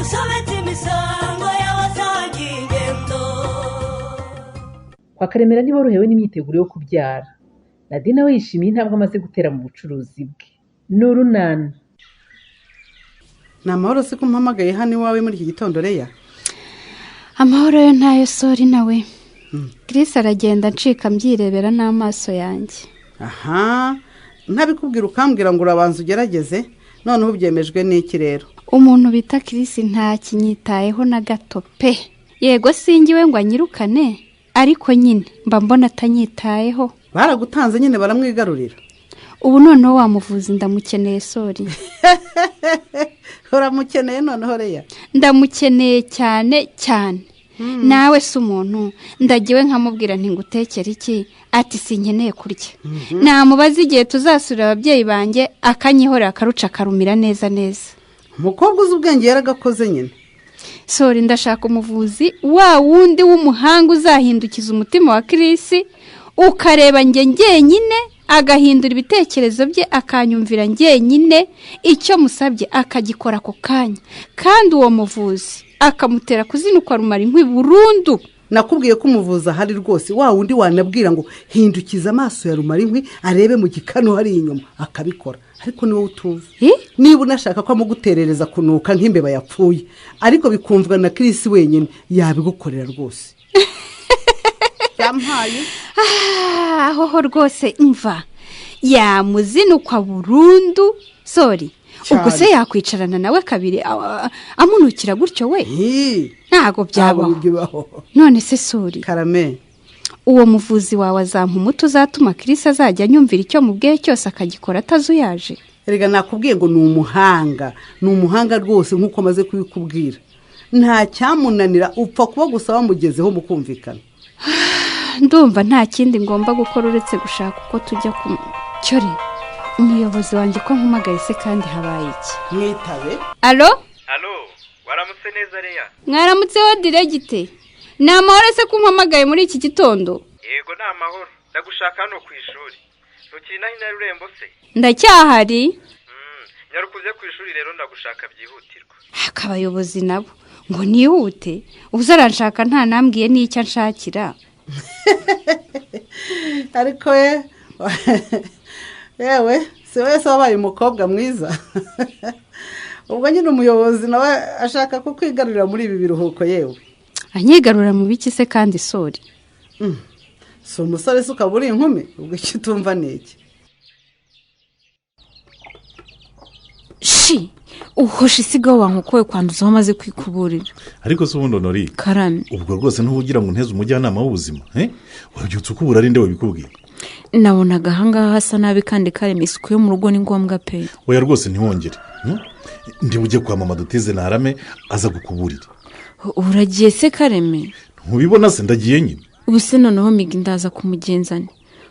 dusobetse imisango y'abasangiye ingendo. Kwa Karemera ntiborohewe n'imyiteguro yo kubyara. Nadine nawe yishimiye intambwe amaze gutera mu bucuruzi bwe. Nurunana. Ni amahoro se ko mpamagaye hano iwawe muri iki gitondo Leya? Amahoro yo ntayo sori nawe. Chris aragenda ncika mbyirebera n'amaso yanjye. Aha, ntabikubwira ukambwira ngo urabanza ugerageze, noneho byemejwe n'iki rero? Umuntu bita Chris nta kinyitayeho na gato pe. Yego singiwe ngo anyirukane, ariko nyine mba mbona atanyitayeho. Baragutanze nyine baramwigarurira. Ubu noneho wamuvuza ndamukeneye sori. Uramukeneye noneho Leya? Ndamukeneye cyane cyane. Nawe se umuntu ndagiwe nkamubwira nti ngutekere iki, ati sinkeneye kurya. Namubaza igihe tuzasura ababyeyi banjye akanyihora akaruca karumira neza neza. Umukobwa uzi ubwenge yaragakoze nyine. Sori ndashaka umuvuzi wa wundi w'umuhanga uzahindukiza umutima wa Chris, ukareba njye nyine agahindura ibitekerezo bye akanyumvira njye nyine, icyo musabye akagikora ako kanya, kandi uwo muvuzi akamutera kuzinukwa rumara inkwi burundu. Nakubwiye ko umuvuza hari rwose, wa wundi wanabwira ngo hindukiza amaso ya rumara inkwi arebe mu gikano hari inyuma akabikora, ariko niwe utuzi. Niba unashaka ko amuguterereza kunuka nk'imbeba yapfuye, ariko bikumvwa na Chris wenyine yabigukorera rwose. Yampaye aho rwose imva yamuzinukwa burundu. Sori ubwo se yakwicarana nawe kabiri amunukira gutyo we? Ntago byabaho. None se sori Karame, uwo muvuzi wawe azampa umuti uzatuma Chris azajya anyumvira icyo mubwiye cyose akagikora atazuyaje? Erega nakubwiye ngo ni umuhanga rwose nk'uko maze kubikubwira. Nta cyamunanira, upfa kuba gusa wamugezeho mukumvikana. Ndumva nta kindi ngomba gukora uretse gushaka uko tujya ku cyore. Umuyobozi wanjye ko mpamagaye se kandi habaye iki? Mwitabe. Allo? Allo, waramutse neza Leya? Mwaramutseho diregite. Ni amahoro se ko mpamagaye muri iki gitondo? Yego ni amahoro, ndagushaka hano ku ishuri. Ntukiri naho na Rurembo se? Ndacyahari. Nyarukuze ku ishuri rero ndagushaka byihutirwa. Akabayobozi nabo ngo nihute, uzaranshaka nta nambwiye n'icyo nshakira. Ariko yewe si wese wabaye umukobwa mwiza. Ubwo nyine umuyobozi nawe ashaka ko kwigarurira muri ibi biruhuko yewe. Anyigarura mu biki se kandi sori? Si umusore se ukaba uri inkumi, ubwo icyo utumva ni iki? Shi uhoshe isigaho wankukoye kwanduza wamaze kwikuburira. Ariko se ubundi Honori Karame, ubwo rwose ntubugira ngo nteze umujyanama w'ubuzima, wabyutse ukubura ari nde wabikubwiye? Nabonaga ahangaha hasa nabi kandi Kareme isuku yo mu rugo ni ngombwa pe. Oya rwose ntiwongere. Ndi bujye kwa mama duteze narame aza gukuburira. Uragiye se Kareme? Ntubibona se ndagiye nyine. Ubu se noneho migi ndaza kumugenzana.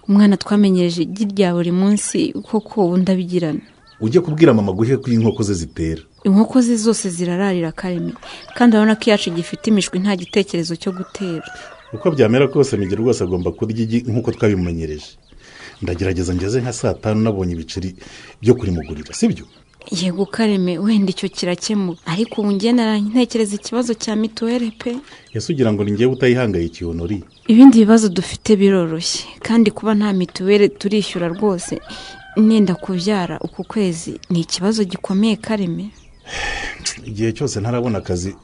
Umwana twamenyereje girya buri munsi koko ubu ndabigirana. Ujye kubwira mama guhe ko inkoko ze zitera. Inkoko ze zose zirararira Kareme, kandi urabona ko yacu gifite imishwi nta gitekerezo cyo gutera. Uko byamera kose migi rwose agomba kurya igi nkuko twabimumenyereje. Ndagerageza ngeze nka 5:00 nabonye ibiceri byo kurimugurira, sibyo? Yego Kareme, wenda icyo kirakemuka, ariko ubu ngenda ntekereza ikibazo cya mituweli pe. Yasugira ngo ningiye utayihangayikiye Honori. Ibindi bibazo dufite biroroshye, kandi kuba nta mituweli turishyura rwose nenda kubyara uku kwezi ni ikibazo gikomeye Kareme. Igihe cyose ntarabona akazi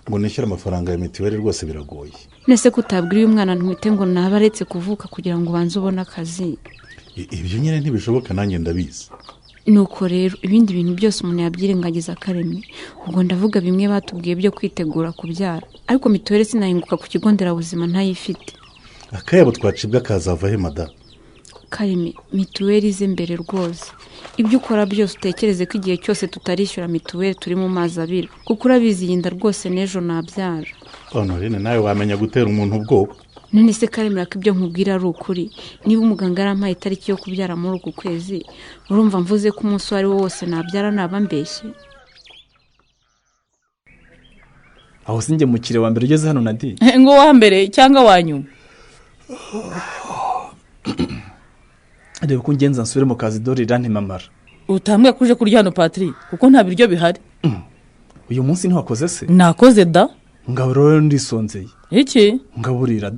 ngo nishyure amafaranga ya mituweli rwose biragoye. Nese kutabwira uyu mwana ntwite ngo nabaretse kuvuka kugira ngo banze ubone akazi. Ibyo nyine ntibishoboka nanjye ndabizi. Nuko rero ibindi bintu byose umuntu yabyirengagiza Kareme. Ubwo ndavuga bimwe batubwiye byo kwitegura kubyara, ariko mituweli sinahinguka ku kigo nderabuzima ntayifite. Akayabo twacibwa kazava he madam? Kareme, mituweli ze mbere rwose. Ibyo ukora byose utekereze ko igihe cyose tutarishyura mituweli turi mu mazi abira, kuko urabizi yinda rwose n'ejo nabyara. Honorine nawe wamenya gutera umuntu ubwoba. None se Kareme ko ibyo nkubwira ari ukuri? Niba umuganga arampaye itariki yo kubyara muri uku kwezi, urumva mvuze ko umunsi wari wose nabyara naba mbeshye? Aho sinjye mukire wa mbere ugeze hano Nadi? Ngo wa mbere cyangwa wa nyuma? Reba ko ngenza nsubire mu kazi dore irantema mara. Utambwe kuje kurya hano Patrick kuko nta biryo bihari. uyu munsi ntiwakoze se? nakoze da. ngabo rero ndisonzeye. Iki? ngaburira.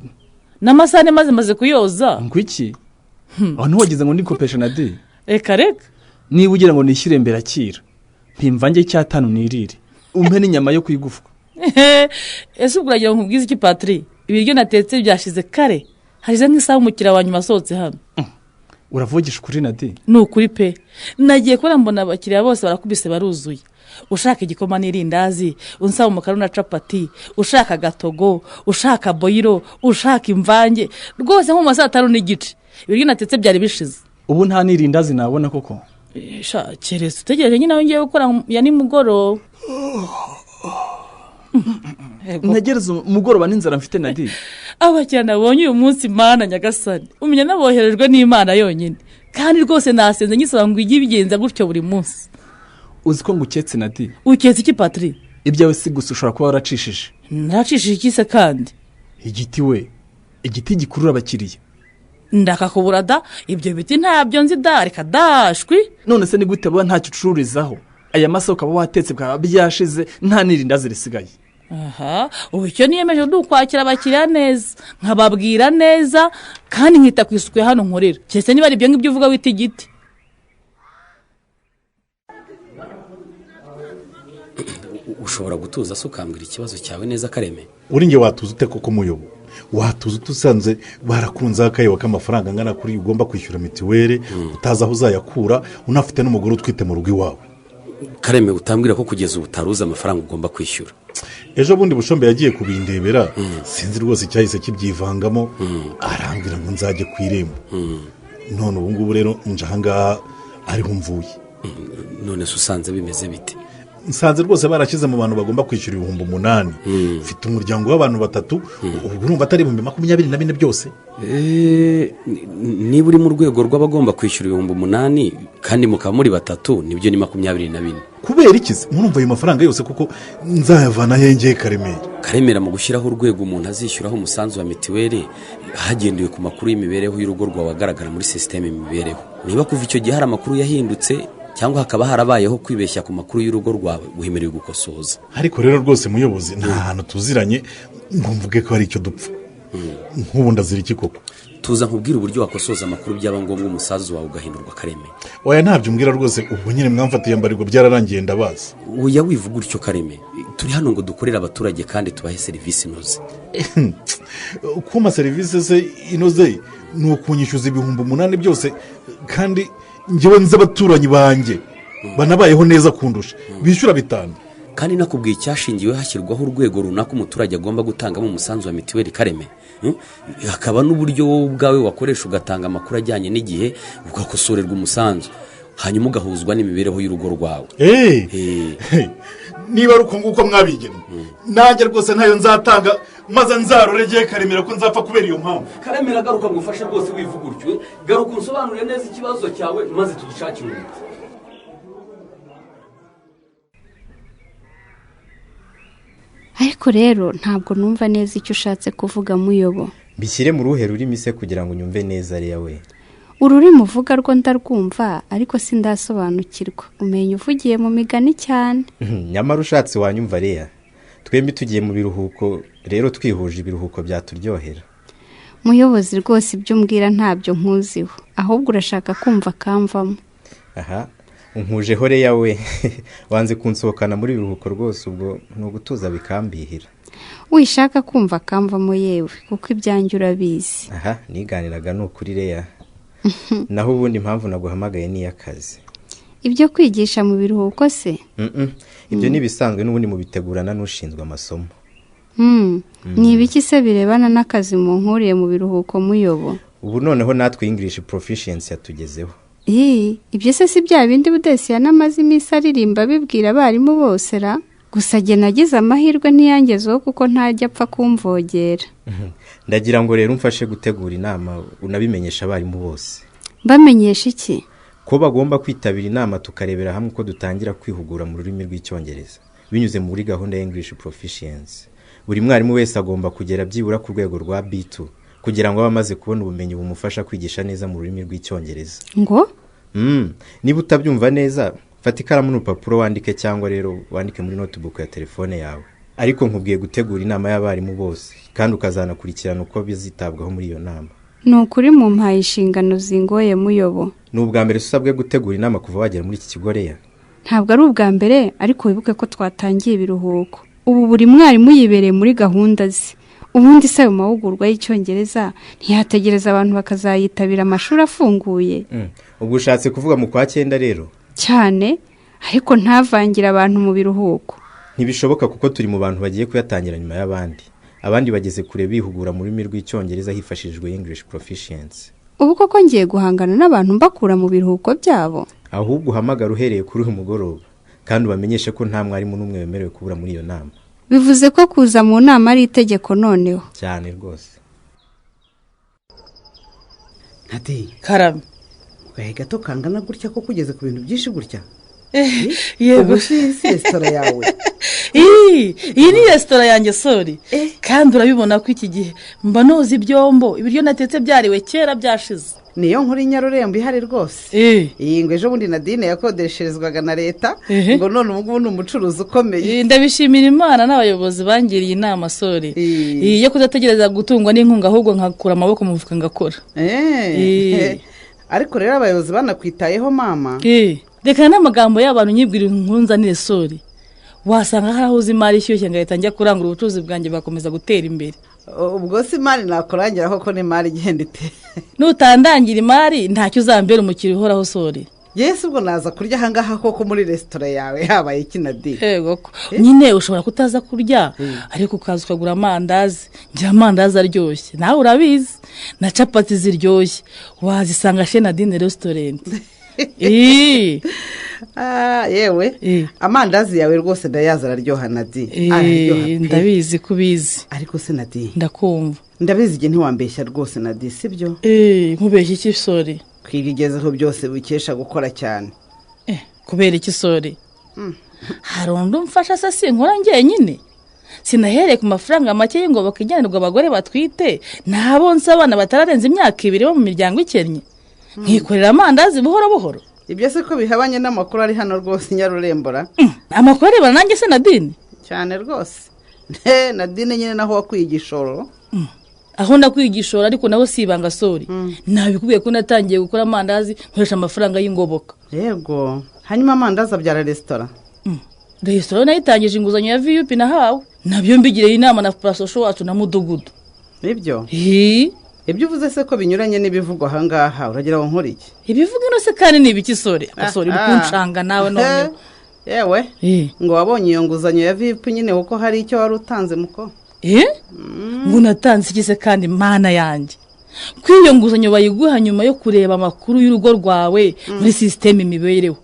N'amasahani maze kuyoza. ngo iki? aho ntiwagize ngo ndikopesha Nadi? Reka niba ugira ngo nishyire imbere akira mpimvange cyatanu nirire umpe n'inyama yo kwigufwa. ese ubwo uragira ngo nkubwize iki Patri? Ibiryo natetse byashize kare, harize nk'isaha umukiriya wa nyuma asohotse hano. uravugisha ukuri Nadi? Ni ukuri pe, nagiye kubona mbona abakiriya bose barakubise baruzuye. Ushaka igikoma n'irindazi, unsaba umukara na capati, ushaka gatogo, ushaka boyiro, ushaka imvange, rwose nko mu masaha 5 n'igice ibiryo natetse byari bishize. ubu nta nirindazi nabona koko? Keretse utegereje nyine aho ngiye gukora ya nimugoroba. ntegereza umugoroba n'inzara mfite Nadi. Abakiriya nabonye uyu munsi Mana nyagasani, umenya naboherejwe n'Imana yonyine, kandi rwose nasenze nyisaba ngo ijye bigenza gutyo buri munsi. uzi ko nguketse Nadi? Uketse iki Patri? ibyawe si gusa ushobora kuba waracishije. Naracishije iki se kandi? igiti we, igiti gikurura abakiriya. Ndakakubura da, ibyo biti ntabyo nzi da, reka dashwi. none se ni gute baba ntacyo ucururizaho? aya maso ukaba watetse bwa byashize nta nirindazi risigaye. Aha, ubu icyo niyemeje kwakira abakiriya neza, nkababwira neza, kandi nkita ku isuku hano nkorera. Cyese niba ari ibyo ngibyo uvuga wita igiti. ushobora gutuza se ukambwira ikibazo cyawe neza Kareme? uri nge watuza ute koko muyobo? watuza utusanze barakunze akayewa k'amafaranga angana kuri ugomba kwishyura mitiwere, utazi aho uzayakura, unafite n'umugore utwite mu rugo iwawe. Kareme, utambwira ko kugeza ubu utaruzi amafaranga ugomba kwishyura. ejo bundi Bushombe yagiye kubindebera, sinzi rwose icyahise kibyivangamo, arambwira ngo nzajye ku irembo. none ubu ngubu rero nje ahangaha ariho mvuye. none se usanze bimeze bite? nsanze rwose barashyize mu bantu bagomba kwishyura 8,000. mfite umuryango w'abantu 3, ubwo urumva atari 24 byose. niba uri mu rwego rw'abagomba kwishyura 8,000 kandi mukaba muri 3, nibyo ni 24. kubera ikize murumva ayo mafaranga yose kuko nzayavana hengeye Karemera mu gushyiraho urwego umuntu azishyuraho umusanzu wa mitiwere hagendewe ku makuru y'imibereho y'urugo rwawe agaragara muri sisiteme y'imibereho. niba kuva icyo gihe hari amakuru yahindutse cyangwa hakaba harabayeho kwibeshya ku makuru y'urugo rwawe, uhemerewe gukosoza. ariko rero rwose muyobozi, nta hantu tuziranye ngo mvuge ko hari icyo dupfa. nk'ubu ndazira iki koko? tuza nkubwira uburyo wakosoza amakuru byaba ngombwa umusaza wawe ugahindurwa Kareme. oya ntabyo umbwira rwose, ubwo nyine mwamfatiye mbarirwa byararangiye ndabazi. oya wivuga utyo Kareme, turi hano ngo dukorere abaturage kandi tubahe serivisi inoze. kuma serivisi se inoze ni ukunyishyuza 8,000 byose, kandi njyewe nzi abaturanyi banjye banabayeho neza kundusha, bishyura 5. kandi nakubwiye icyashingiwe hashyirwaho urwego runaka umuturage agomba gutangamo umusanzu wa mitiweri Kareme. hakaba n'uburyo wowe ubwawe wakoresha ugatanga amakuru ajyanye n'igihe, ugakosorerwa umusanzu, hanyuma ugahuzwa n'imibereho y'urugo rwawe. niba ari uko nguko mwabigena, nanjye rwose ntayo nzatanga, maze nzaroregeye Karemera ko nzapfa kubera iyo mpamvu. Karemera garuka ngufashe rwose wivuga utyo, garuka unsobanurire neza ikibazo cyawe maze tugishakire umuti. ariko rero ntabwo numva neza icyo ushatse kuvuga Muyobo. bishyire mu ruhe rurimi se kugira ngo nyumve neza Leya we? ururimi uvuga rwo ndarwumva, ariko sindasobanukirwa. umenya uvugiye mu migani cyane. nyamara ushatse wanyumva Leya. twembi tugiye mu biruhuko, rero twihuje ibiruhuko byaturyohera. Muyobozi rwose ibyo umbwira ntabyo nkuziho, ahubwo urashaka kumva kamvamo. aha unkujeho Leya we. wanze kunsohokana muri biruhuko rwose, ubwo ni ugutuza bikambihira. wishaka kumva kamvamo yewe, kuko ibyanjye urabizi. aha niganiraga ni ukuri Leya. naho ubundi impamvu naguhamagaye ni iy'akazi. ibyo kwigisha mu biruhuko se? ibyo ni ibisanzwe n'ubundi mubitegurana n'ushinzwe amasomo. ni ibiki se birebana n'akazi mu nkuriye mu biruhuko Muyobo? ubu noneho natwe English proficiency yatugezeho. ibyo se si bya bindi Budesiya n'amaze iminsi aririmba bibwira abarimu bose ra? gusa jye nagize amahirwe ntiyangezeho kuko ntajya apfa kumvogera. ndagira ngo rero umfashe gutegura inama unabimenyesha abarimu bose. bamenyesha iki? ko bagomba kwitabira inama tukarebera hamwe uko dutangira kwihugura mu rurimi rw'icyongereza binyuze muri gahunda ya English proficiency. buri mwarimu wese agomba kugera byibura ku rwego rwa B2 kugira ngo abe amaze kubona ubumenyi bumufasha kwigisha neza mu rurimi rw'icyongereza. ngo niba utabyumva neza fata ikaramu n'urupapuro wandike, cyangwa rero wandike muri notebook ya telefone yawe. Ariko nkubwiye gutegura inama y'abarimu bose kandi ukazanakurikirana uko bizitabwaho muri iyo nama. Ni ukuri mu mpaye inshingano zingoye muyobo. Ni ubwa mbere usabwe gutegura inama kuva wagera muri iki kigo Leya? Ntabwo ari ubwa mbere, ariko wibuke ko twatangiye ibiruhuko. Ubu buri mwarimu yibereye muri gahunda ze. Ubundi se mu mahugurwa y'Icyongereza ntiyategereza abantu bakazayitabira amashuri afunguye. Ubwo ushatse kuvuga mu kwa 9 rero? Cyane, ariko ntavangira abantu mu biruhuko. Ntibishoboka kuko turi mu bantu bagiye kuyatangira nyuma y'abandi. Abandi bageze kure bihugura mu rurimi rw'Icyongereza hifashishijwe English Proficiency. Ubu koko ngiye guhangana n'abantu mbakura mu biruhuko byabo. Ahubwo uhamagara uhereye kuri uyu mugoroba kandi ubamenyeshe ko nta mwarimu n'umwe wemerewe kubura muri iyo nama. Bivuze ko kuza mu nama ari itegeko noneho. Cyane rwose. Ati Karame. Gahe gato kangana gutya ko kugeze ku bintu byinshi gutya. Yego, si resitora yawe. Iyi ni resitora yanjye sori. Kandi urabibona ko iki gihe mba noza ibyombo, ibiryo natetse byariwe kera byashize. Niyo nkuri Nyarurembo ihari rwose. Iyi ngo ejo bundi Nadine yakodesherezwaga na leta, ngo none ubu ni umucuruzi ukomeye. Ndabishimira Imana n'abayobozi bangiriye inama sori. Iyo kudategereza gutungwa n'inkunga ahubwo nkakura amaboko mu mufuka ngakora. Ariko rero abayobozi banakwitayeho mama. Reka n'amagambo y'abantu nyibwira inkuru nzanire sori. Wasanga harahuze imari ishyushye ngahita njya kurangura ubucuruzi bwanjye bakomeza gutera imbere. Ubwo si imari nakurangiraho ko n'imari igenda ite. Nutandangira imari ntacyo uzambera umukiri uhoraho sori. Yes, ubwo naza kurya ahangaha koko muri resitora yawe habaye ikinadi. Yego ko. Nyine ushobora kutaza kurya ariko ukaza ukagura amandazi. Ngira amandazi aryoshye. Nawe urabizi. Na capati ziryoshye. Wazisanga chez Nadine Restaurant. Yewe amandazi yawe rwose ndayaza araryoha Nadi. Ndabizi kubizi. Ariko se Nadi, ndakumva. Ndabizi igihe ntiwambeshya rwose Nadi, sibyo? Nkubeshya iki sori? Kwigezeho byose bikesha gukora cyane. Kubera iki sori? Hari undi umfasha se sinkora njyenyine. Sinahereye ku mafaranga make y'ingoboka ijyanirwa abagore batwite, nabo nsa abana batararenza imyaka 2 bo mu miryango ikennye. Nkikorera amandazi buhoro buhoro. Ibyo se ko bihabanye n'amakuru ari hano rwose Nyarurembora. Amakuru arebana nanjye se Nadine? Cyane rwose. Nadine nyine naho wakwigishoro. Aho ndakwigishora ariko naho sibanga sori. Nabikubwiye ko natangiye gukora amandazi nkoresha amafaranga y'ingoboka. Yego. Hanyuma amandazi abyara resitora. Resitora nayitangije inguzanyo ya VUP nahawe. Nabyo mbigireye inama na Prasosho wacu na Mudugudu. Nibyo? Ibyo uvuze se ko binyuranye n'ibivugwa ahangaha uragira ngo nkore iki? Ibivuga no se kandi ni ibiki sori? Sori kunshanga nawe none. Yewe. Ngo wabonye iyo nguzanyo ya VUP nyine uko hari icyo wari utanze muko. Ngo natanze iki se kandi mana yanjye? Kwiyo nguzanyo bayiguha nyuma yo kureba amakuru y'urugo rwawe muri system imibereho.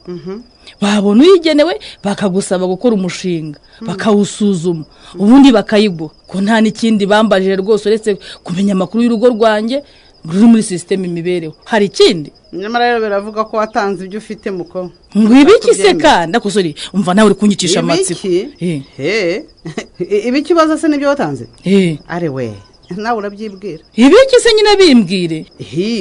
Babona uyigenewe bakagusaba gukora umushinga, bakawusuzuma, ubundi bakayigwa. Ko nta n'ikindi bambajije rwose uretse kumenya amakuru y'urugo rwanjye ruri muri system imibereho. Hari ikindi? Nyamara rero biravuga ko watanze ibyo ufite muko. Ngo ibiki se kandi akusori umva nawe uri kunyicisha amatsiko. Ibiki baza se nibyo watanze? Are we nawe urabyibwira. Ibiki se nyine bimbwire?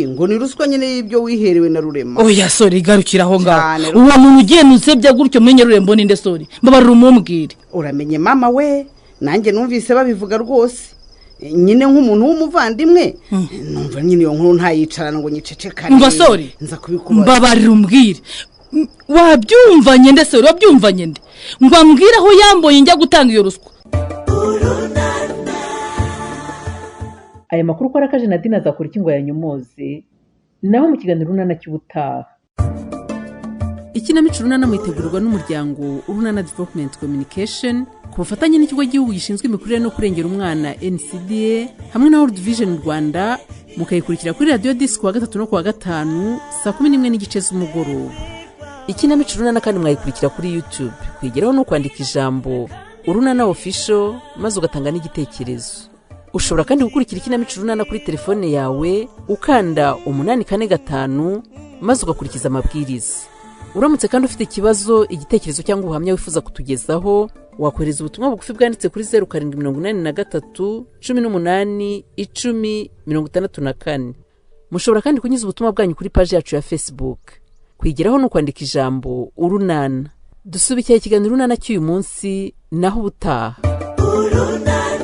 Ngo ni ruswa nyine y'ibyo wiherewe na Rurema. Oya sori garukira aho ngaho. Uwo muntu ugenutse bya gutyo menye Rurembo ninde sori. Mbabarira umumbwire. Uramenye mama we, nanjye numvise babivuga rwose. Nyine nk'umuntu w'umuvandimwe numva nyine iyo nkuru ntayicarana ngo nyicecekane. Ngo sori nza kubikubaza. Mbabarira umbwire. Wabyumvanye nde sori wabyumvanye nde? Ngo ambwira aho yamboye njya gutanga iyo ruswa. Aya makuru ko arakaje Nadine azakora iki ngo yanyomoze naho mu kiganiro runana cy'ubutaha. Ikinamico runana mwitegurwa n'umuryango Urunana Development Communication ku bufatanye n'ikigo gihugu gishinzwe imikurire no kurengera umwana NCDA hamwe na World Vision Rwanda, mukayikurikira kuri Radio Disco wa 3 no ku wa 5 saa 11:30 z'umugoroba. Ikinamico runana kandi mwayikurikira kuri YouTube, kwigeraho no kwandika ijambo Urunana Official maze ugatanga n'igitekerezo. Ushobora kandi gukurikira ikinamico runana kuri telefone yawe ukanda 845 maze ugakurikiza amabwiriza. Uramutse kandi ufite ikibazo, igitekerezo cyangwa ubuhamya wifuza kutugezaho, wakohereza ubutumwa bugufi bwanditse kuri 0783 18 10 64. Mushobora kandi kunyuza ubutumwa bwanyu kuri page yacu ya Facebook. kwigeraho ni ukwandika ijambo urunana. dusubikira ikiganiro urunana cy'uyu munsi naho ubutaha. urunana